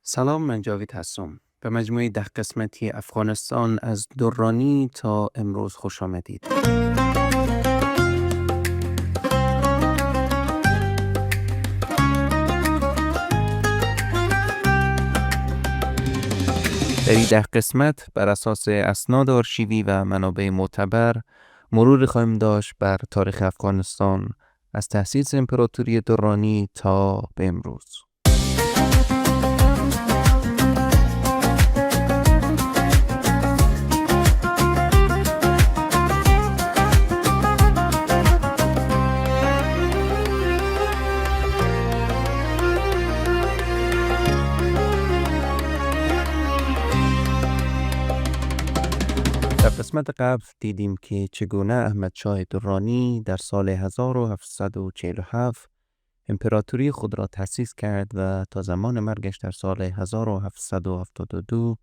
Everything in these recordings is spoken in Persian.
سلام، من جاوید هستم. به مجموعه 10 قسمتی افغانستان از درانی تا امروز خوش آمدید. در این 10 قسمت بر اساس اسناد آرشیوی و منابع معتبر مرور خواهیم داشت بر تاریخ افغانستان از تأسیس امپراتوری درانی تا به امروز. در قسمت قبل دیدیم که چگونه احمد شاه درانی در سال 1747 امپراتوری خود را تأسیس کرد و تا زمان مرگش در سال 1772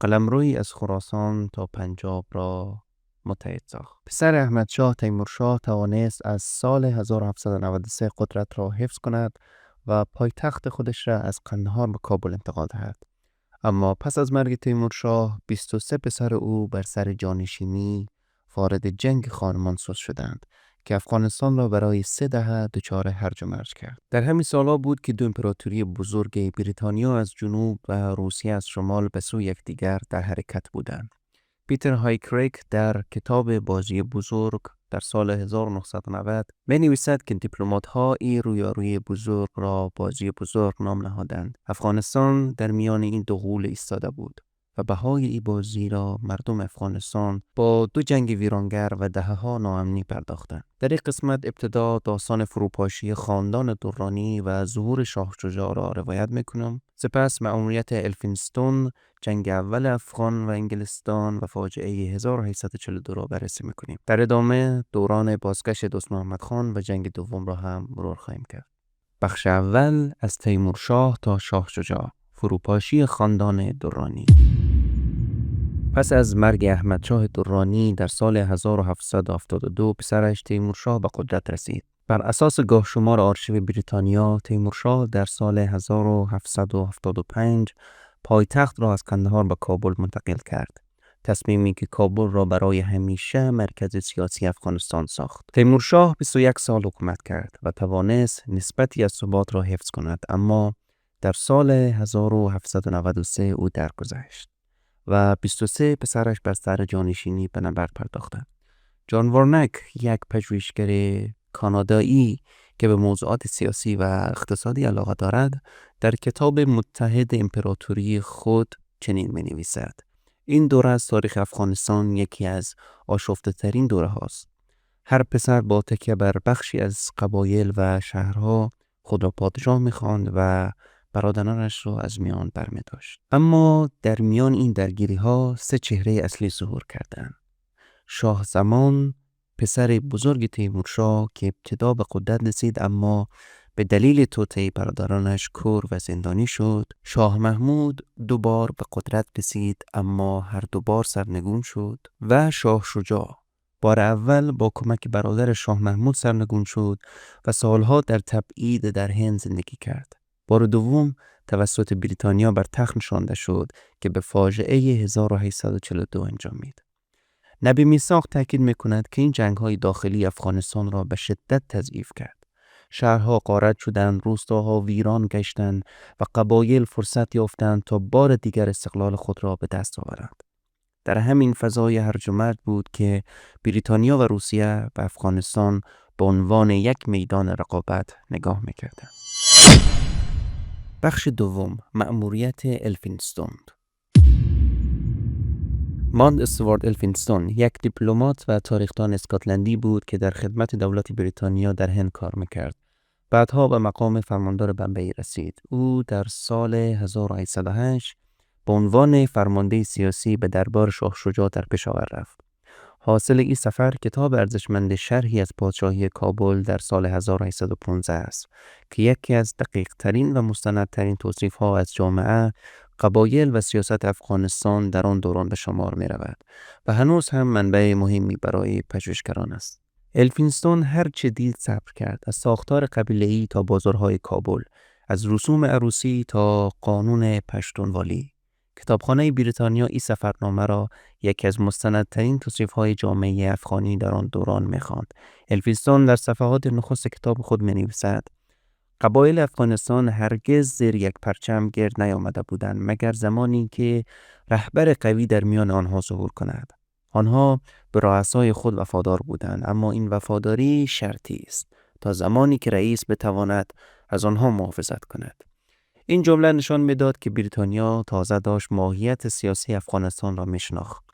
قلمروی از خراسان تا پنجاب را متحد ساخت. پسر احمد شاه تیمورشاه توانست از سال 1793 قدرت را حفظ کند و پایتخت خودش را از قندهار به کابل انتقال دهد. اما پس از مرگ تیمورشاه 23 پسر او بر سر جانشینی وارد جنگ خانمانسوز شدند که افغانستان را برای 3 دهه دچار هرج و مرج کرد. در همین سالها بود که دو امپراتوری بزرگ بریتانیا از جنوب و روسیه از شمال به سوی یکدیگر در حرکت بودند. پیتر هایکریک در کتاب بازی بزرگ در سال 1990 می نویسد که دیپلمات‌ها این رویارویی بزرگ را بازی بزرگ نام نهادند. افغانستان در میان این دو غول ایستاده بود و بهای این بازی را مردم افغانستان با 2 جنگ ویرانگر و دهه‌ها ناامنی پرداختند. در این قسمت ابتدا داستان فروپاشی خاندان درانی و ظهور شاه شجاع را روایت میکنم. سپس مأموریت الفینستون، جنگ اول افغان و انگلستان و فاجعه 1842 را بررسی میکنیم. در ادامه دوران بازگشت دوست محمد خان و جنگ دوم را هم مرور خواهیم کرد. بخش اول از تیمورشاه تا شاه شجاع، فروپاشی خاندان درانی. پس از مرگ احمد شاه درانی در سال 1772 پسرش تیمورشاه به قدرت رسید. بر اساس گاهشمار آرشیو بریتانیا، تیمورشاه در سال 1775 پایتخت را از قندهار به کابل منتقل کرد. تصمیمی که کابل را برای همیشه مرکز سیاسی افغانستان ساخت. تیمورشاه 21 سال حکومت کرد و توانست نسبتی از ثبات را حفظ کند، اما در سال 1793 او درگذشت و 23 پسرش بر سر جانشینی به نبرد پرداختند. جان وارنک، یک پژوهشگر کانادایی که به موضوعات سیاسی و اقتصادی علاقه دارد، در کتاب متحد امپراتوری خود چنین می نویسد: این دوره از تاریخ افغانستان یکی از آشفته ترین دوره هاست. هر پسر با تکیه بر بخشی از قبایل و شهرها خود را پادشاه می خواند و برادرانش را از میان برمی داشت. اما در میان این درگیری ها 3 چهره اصلی ظهور کردند. شاه زمان، پسر بزرگ تیمورشاه که ابتدا به قدرت رسید اما به دلیل توطئه برادرانش کور و زندانی شد. شاه محمود 2 بار به قدرت رسید اما هر 2 بار سرنگون شد. و شاه شجاع، بار اول با کمک برادر شاه محمود سرنگون شد و سالها در تبعید در هند زندگی کرد. بار دوم توسط بریتانیا بر تخت نشانده شد که به فاجعه 1842 انجامید. نبی میثاق تاکید میکند که این جنگ‌های داخلی افغانستان را به شدت تضعیف کرد. شهرها غارت شدند، روستاها ویران گشتند و قبایل فرصت یافتند تا بار دیگر استقلال خود را به دست آورند. در همین فضای هرج و مرج بود که بریتانیا و روسیه به افغانستان به عنوان یک میدان رقابت نگاه میکردند. بخش دوم، مأموریت الفینستون. ماند استوارت الفینستون یک دیپلمات و تاریخدان اسکاتلندی بود که در خدمت دولت بریتانیا در هند کار میکرد. بعدها به مقام فرماندار بمبئی رسید. او در سال 1808 به عنوان فرمانده سیاسی به دربار شاه شجاع در پشاور رفت. حاصل این سفر کتاب ارزشمند شرحی از پادشاهی کابل در سال 1815 است که یکی از دقیق ترین و مستندترین توصیف ها از جامعه، قبایل و سیاست افغانستان در آن دوران به شمار می رود و هنوز هم منبع مهمی برای پژوهشگران است. الفینستون هر چه دید صبر کرد، از ساختار قبیله‌ای تا بازارهای کابل، از رسوم عروسی تا قانون پشتونوالی. کتابخانه بریتانیا این سفرنامه را یکی از مستندترین توصیف‌های جامعه افغانی در آن دوران می‌خواند. الفینستون در صفحات نخست کتاب خود می‌نویسد: قبایل افغانستان هرگز زیر یک پرچم گرد نیامده بودند مگر زمانی که رهبر قوی در میان آنها ظهور کند. آنها به رؤسای خود وفادار بودند، اما این وفاداری شرطی است تا زمانی که رئیس بتواند از آنها محافظت کند. این جمله نشان میداد که بریتانیا تازه داشت ماهیت سیاسی افغانستان را میشناخت،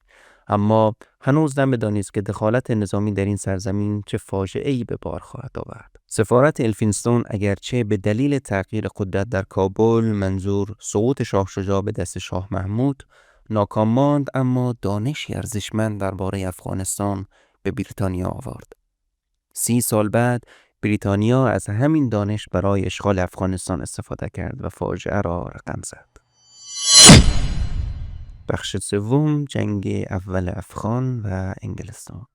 اما هنوز نمی‌دانست که دخالت نظامی در این سرزمین چه فاجعه‌ای به بار خواهد آورد. سفارت الفینستون اگرچه به دلیل تغییر قدرت در کابل منظور سقوط شاه شجاع به دست شاه محمود ناکام ماند، اما دانشی ارزشمند درباره افغانستان به بریتانیا آورد. 30 سال بعد بریتانیا از همین دانش برای اشغال افغانستان استفاده کرد و فاجعه را رقم زد. بخش سوم، جنگ اول افغان و انگلستان.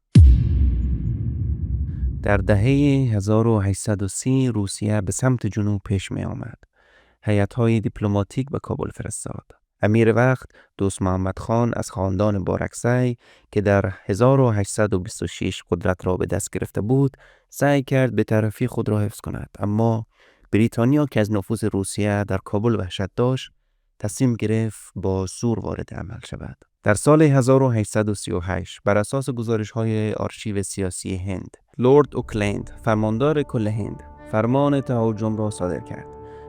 در دهه 1830 روسیه به سمت جنوب پیش می آمد. هیئت‌های دیپلماتیک به کابل فرستاد. امیر وقت دوست محمد خان از خاندان بارکزای که در 1826 قدرت را به دست گرفته بود، سعی کرد به طرفی خود را حفظ کند، اما بریتانیا که از نفوذ روسیه در کابل وحشت داشت، تصمیم گرفت با زور وارد عمل شود. در سال 1838 بر اساس گزارش‌های آرشیو سیاسی هند، لورد اوکلند فرماندار کل هند فرمان تهاجم را صادر کرد.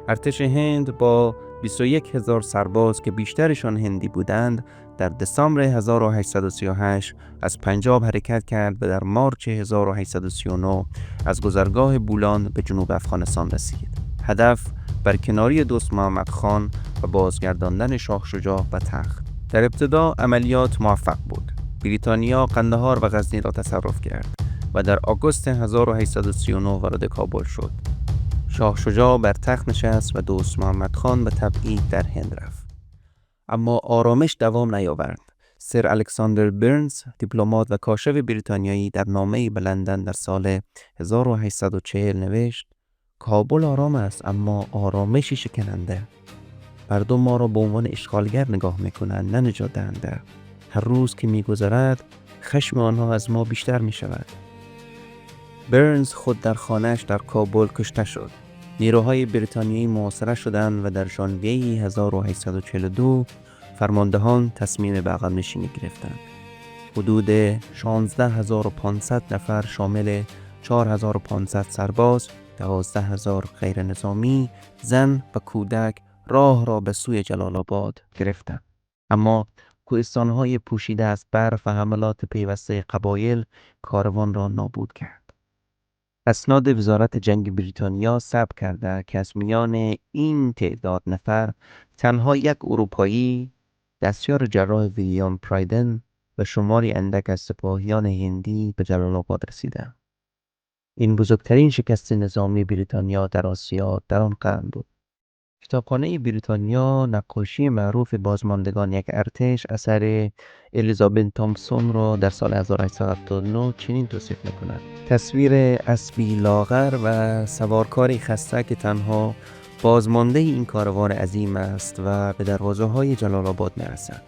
ارتش هند با 21,000 سرباز که بیشترشان هندی بودند در دسامبر 1838 از پنجاب حرکت کرد و در مارچ 1839 از گذرگاه بولان به جنوب افغانستان رسید. هدف برکناری دوست محمد خان و بازگرداندن شاه شجاع به تخت. در ابتدا عملیات موفق بود. بریتانیا قندهار و غزنی را تصرف کرد و در آگوست 1839 وارد کابل شد. شاه شجاع بر تخت نشست و دوست محمد خان به تبعید در هند رفت. اما آرامش دوام نیاورد. سر الکساندر برنز، دیپلمات و کاشف بریتانیایی، در نامه‌ای به لندن در سال 1840 نوشت: کابل آرام است، اما آرامشی شکننده. مردم ما را به عنوان اشغالگر نگاه میکنند، نه نجات دهنده. هر روز که میگذرد خشم آنها از ما بیشتر میشود. برنز خود در خانه‌اش در کابل کشته شد. نیروهای بریتانیایی محاصره شدند و در ژانویه 1842 فرماندهان تصمیم به عقب نشینی گرفتند. حدود 16,500 نفر شامل 4,500 سرباز، 12,000 غیر نظامی، زن و کودک راه را به سوی جلال آباد گرفتند. اما کوهستان‌های پوشیده از برف و حملات پیوسته قبایل کاروان را نابود کرد. اسناد وزارت جنگ بریتانیا ثبت کرده که از میان این تعداد نفر تنها یک اروپایی، دستیار جراح ویلیام پرایدن و شماری اندک از سپاهیان هندی به جلال آباد رسیدند. این بزرگترین شکست نظامی بریتانیا در آسیا در آن قرن بود. کتابخانه بریتانیا نقاشی معروف بازماندگان یک ارتش اثر الیزابت تامسون را در سال 1879 چنین توصیف می‌کند: تصویر اسبی لاغر و سوارکاری خسته که تنها بازمانده این کاروان عظیم است و به دروازه‌های جلال آباد می‌رسد.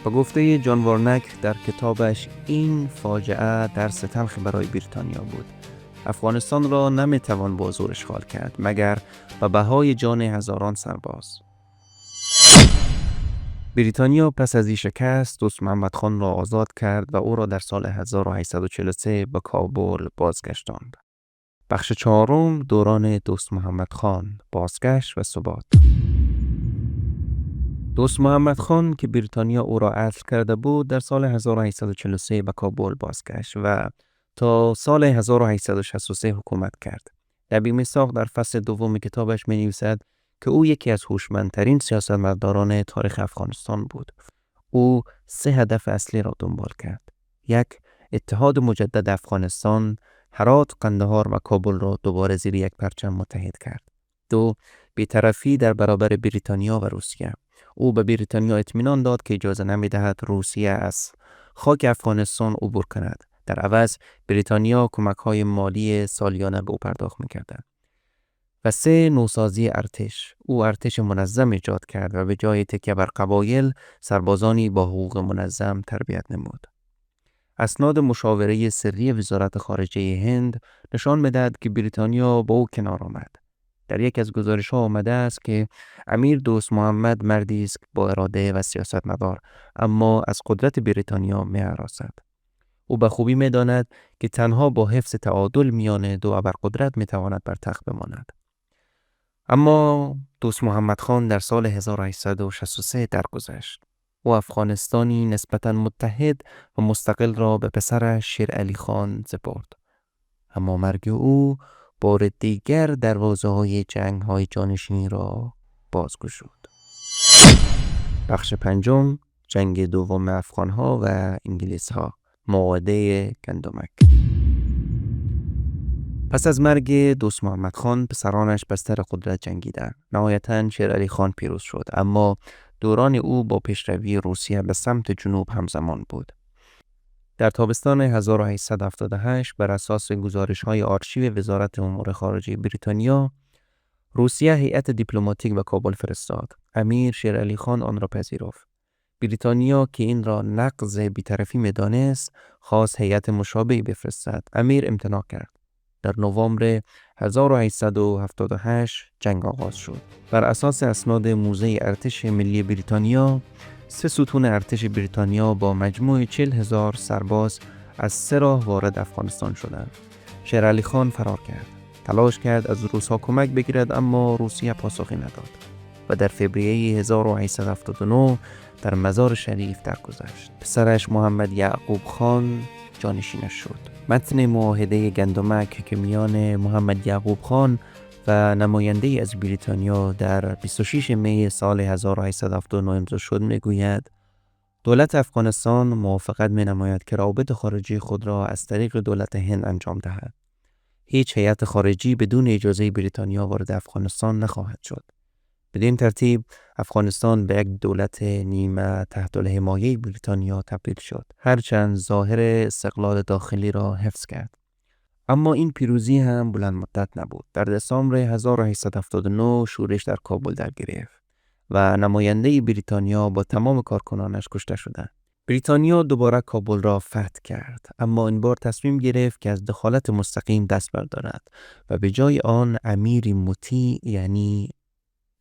با گفته جان وارنک در کتابش، این فاجعه درس تلخی برای بریتانیا بود. افغانستان را نمیتوان با زور اشغال کرد مگر به بهای جان هزاران سرباز. بریتانیا پس از این شکست دوست محمد خان را آزاد کرد و او را در سال 1843 به کابل بازگشتاند. بخش چهارم، دوران دوست محمد خان، بازگشت و ثبات. دوست محمد خان که بریتانیا او را اصل کرده بود در سال 1843 به کابل بازگشت و تا سال 1863 حکومت کرد. نبی میثاق در فصل دوم کتابش می نویسد که او یکی از هوشمندترین سیاستمداران تاریخ افغانستان بود. او 3 هدف اصلی را دنبال کرد. 1. اتحاد مجدد افغانستان، هرات، قندهار و کابل را دوباره زیر یک پرچم متحد کرد. 2. بی‌طرفی در برابر بریتانیا و روسیه. او به بریتانیا اطمینان داد که اجازه نمی‌دهد روسیه از خاک افغانستان عبور کند. در عوض بریتانیا کمک‌های مالی سالیانه به او پرداخت می‌کرد. و 3. نوسازی ارتش. او ارتش منظم ایجاد کرد و به جای تکیه بر قبایل سربازانی با حقوق منظم تربیت نمود. اسناد مشاوره سری وزارت خارجه هند نشان می‌دهد که بریتانیا با او کنار آمد. در یک از گزارش‌ها آمده است که امیر دوست محمد مردی است با اراده و سیاستمدار، اما از قدرت بریتانیا می‌هراسد. او به خوبی می‌داند که تنها با حفظ تعادل میان دو ابرقدرت می‌تواند بر تخت بماند. اما دوست محمد خان در سال 1863 درگذشت. او افغانستانی نسبتاً متحد و مستقل را به پسرش شیر علی خان سپرد. اما مرگ او بار دیگر دروازه‌های جنگ‌های جانشینی را بازگشود. بخش 5: جنگ دوم افغان‌ها و انگلیس‌ها. معاهده گندمک. پس از مرگ دوست محمد خان، پسرانش بستر قدرت جنگیدند. نهایتاً شیر علی خان پیروز شد، اما دوران او با پیشروی روسیه به سمت جنوب همزمان بود. در تابستان 1878 بر اساس گزارش‌های آرشیو وزارت امور خارجه بریتانیا، روسیه هیئت دیپلماتیک به کابل فرستاد. امیر شیر علی خان آن را پذیرفت. بریتانیا که این را نقض بی‌طرفی می‌دانست، خواست هیئت مشابهی بفرستد. امیر امتناع کرد. در نوامبر 1878 جنگ آغاز شد. بر اساس اسناد موزه ارتش ملی بریتانیا، 3 ستون ارتش بریتانیا با مجموع 40,000 سرباز از 3 راه وارد افغانستان شدند. شیر علی خان فرار کرد. تلاش کرد از روس‌ها کمک بگیرد، اما روسیه پاسخی نداد و در فوریه 1879 در مزار شریف درگذشت. پسرش محمد یعقوب خان جانشینش شد. متن معاهده گندمک که میان محمد یعقوب خان و نماینده از بریتانیا در 26 می سال 1879 امضا شد میگوید: دولت افغانستان موافقت می‌نماید که روابط خارجی خود را از طریق دولت هند انجام دهد. هیچ هیئت خارجی بدون اجازه بریتانیا وارد افغانستان نخواهد شد. بدین ترتیب افغانستان به یک دولت نیمه تحت الحمایه بریتانیا تبدیل شد، هرچند ظاهر استقلال داخلی را حفظ کرد. اما این پیروزی هم بلند مدت نبود. در دسامبر 1879 شورش در کابل در گرفت و نماینده بریتانیا با تمام کارکنانش کشته شدند. بریتانیا دوباره کابل را فتح کرد، اما این بار تصمیم گرفت که از دخالت مستقیم دست بردارد و به جای آن امیری مطیع یعنی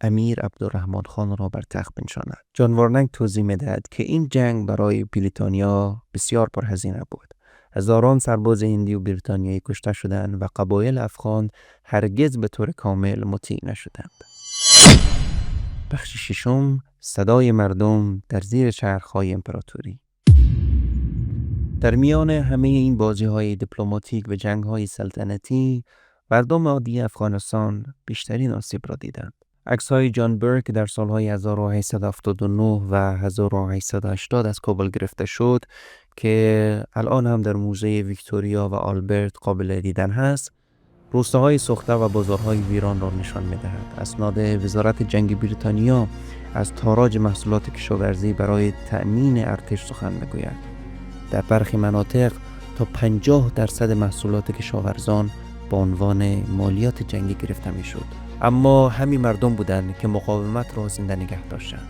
امیر عبدالرحمن خان را بر تخت بنشاند. جان وارنگ توضیح می‌دهد که این جنگ برای بریتانیا بسیار پرهزینه بود. هزاران سرباز هندی و بریتانیایی کشته شدند و قبایل افغان هرگز به طور کامل مطیع نشدند. بخش 6: صدای مردم در زیر چرخ‌های امپراتوری. در میان همه این بازی‌های دیپلماتیک و جنگ‌های سلطنتی، مردم عادی افغانستان بیشترین آسیب را دیدند. عکس‌های جان برک در سال‌های 1879 و 1880 از کابل گرفته شد که الان هم در موزه ویکتوریا و آلبرت قابل دیدن هست، روستاهای سوخته و بازارهای ویران را نشان می‌دهد. اسناد وزارت جنگ بریتانیا از تاراج محصولات کشاورزی برای تأمین ارتش سخن می‌گوید. در برخی مناطق تا 50% محصولات کشاورزان به عنوان مالیات جنگی گرفته می‌شد. اما همین مردم بودند که مقاومت را زنده نگه داشتند.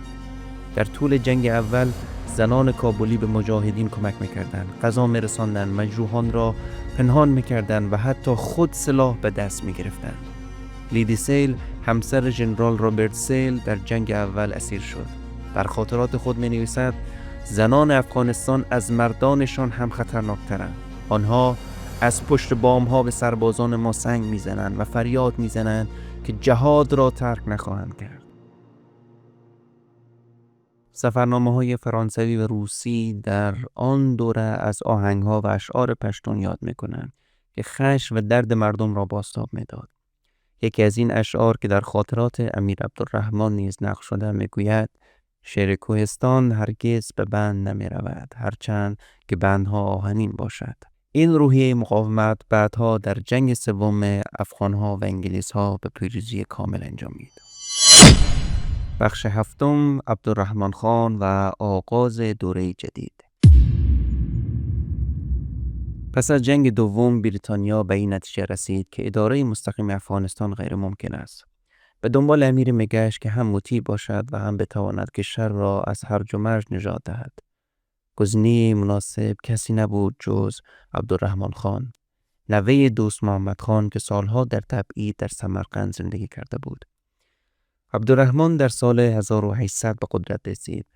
در طول جنگ اول زنان کابلی به مجاهدین کمک می‌کردند، غذا می‌رساندند، مجروحان را پنهان می‌کردند و حتی خود سلاح به دست می‌گرفتند. لیدی سیل، همسر ژنرال رابرت سیل، در جنگ اول اسیر شد. در خاطرات خود می‌نویسد: زنان افغانستان از مردانشان هم خطرناک‌ترند. آنها از پشت بام‌ها به سربازان ما سنگ می‌زنند و فریاد می‌زنند که جهاد را ترک نخواهند کرد. سفرنامه‌های فرانسوی و روسی در آن دوره از آهنگ‌ها و اشعار پشتون یاد می‌کنند که خشم و درد مردم را بازتاب می‌داد. یکی از این اشعار که در خاطرات امیر عبدالرحمن نیز نقل شده می‌گوید: شیر کوهستان هرگز به بند نمی‌رود، هرچند که بندها آهنین باشد. این روحیه مقاومت بعدها در جنگ سوم افغان‌ها و انگلیس‌ها به پیروزی کامل انجامید. بخش 7: عبدالرحمن خان و آغاز دوره جدید. پس از جنگ دوم بریتانیا به این نتیجه رسید که اداره مستقیم افغانستان غیر ممکن است. به دنبال امیری میگشت که هم مطیع باشد و هم بتواند کشور را از هرج و مرج نجات دهد. گزینه مناسب کسی نبود جز عبدالرحمن خان، نوه دوست محمد خان که سالها در تبعید در سمرقند زندگی کرده بود. عبدالرحمن در سال 1800 به قدرت رسید.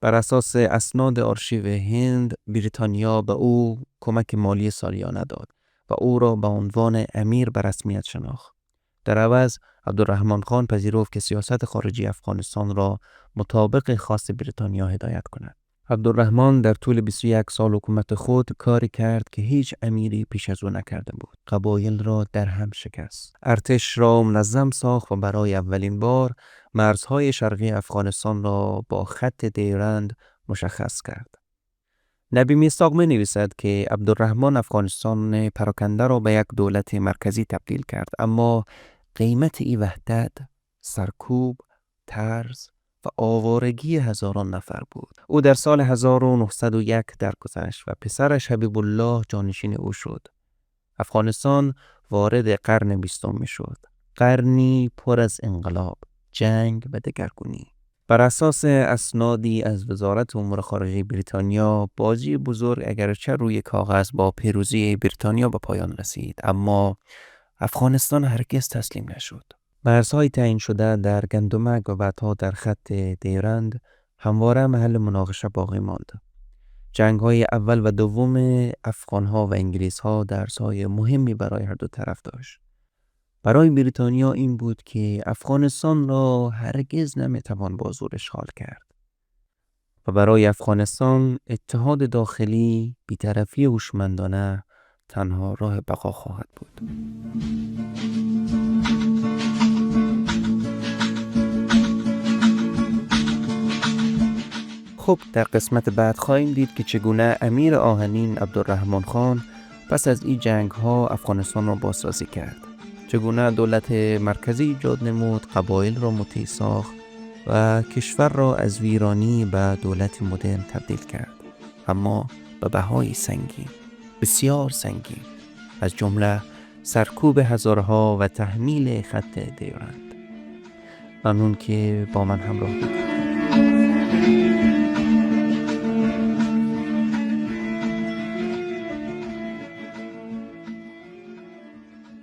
بر اساس اسناد آرشیو هند، بریتانیا به او کمک مالی سالیانه داد و او را به عنوان امیر به رسمیت شناخت. در عوض عبدالرحمن خان پذیرفت که سیاست خارجی افغانستان را مطابق خواست بریتانیا هدایت کند. عبدالرحمن در طول 21 سال حکومت خود کاری کرد که هیچ امیری پیش از او نکرده بود. قبایل را در هم شکست. ارتش را منظم ساخت و برای اولین بار مرزهای شرقی افغانستان را با خط دیرند مشخص کرد. نبی میثاق می نویسد که عبدالرحمن افغانستان پراکنده را به یک دولت مرکزی تبدیل کرد، اما قیمت این وحدت سرکوب، طرز و آوارگی هزاران نفر بود. او در سال 1901 درگذشت و پسرش حبیب الله جانشین او شد. افغانستان وارد قرن 20 می شد. قرنی پر از انقلاب، جنگ و دگرگونی. بر اساس اسنادی از وزارت امور خارجه بریتانیا، بازی بزرگ اگرچه روی کاغذ با پیروزی بریتانیا به پایان رسید، اما افغانستان هرگز تسلیم نشد. مرزهای تعیین شده در گندمک و بعدها در خط دیرند همواره محل مناقشه باقی ماند. جنگ‌های اول و دوم افغان‌ها و انگلیس‌ها درس‌های مهمی برای هر دو طرف داشت. برای بریتانیا این بود که افغانستان را هرگز نمیتوان با زور اشغال کرد و برای افغانستان اتحاد داخلی، بی‌طرفی هوشمندانه تنها راه بقا خواهد بود. خب در قسمت بعد خواهیم دید که چگونه امیر آهنین عبدالرحمن خان پس از این جنگ ها افغانستان را بازسازی کرد. چگونه دولت مرکزی ایجاد نمود، قبایل را مطیع ساخت و کشور را از ویرانی به دولت مدرن تبدیل کرد، اما به بهای سنگین، بسیار سنگین، از جمله سرکوب هزارها و تحمیل خط دیرند. ممنون که با من همراه بودید.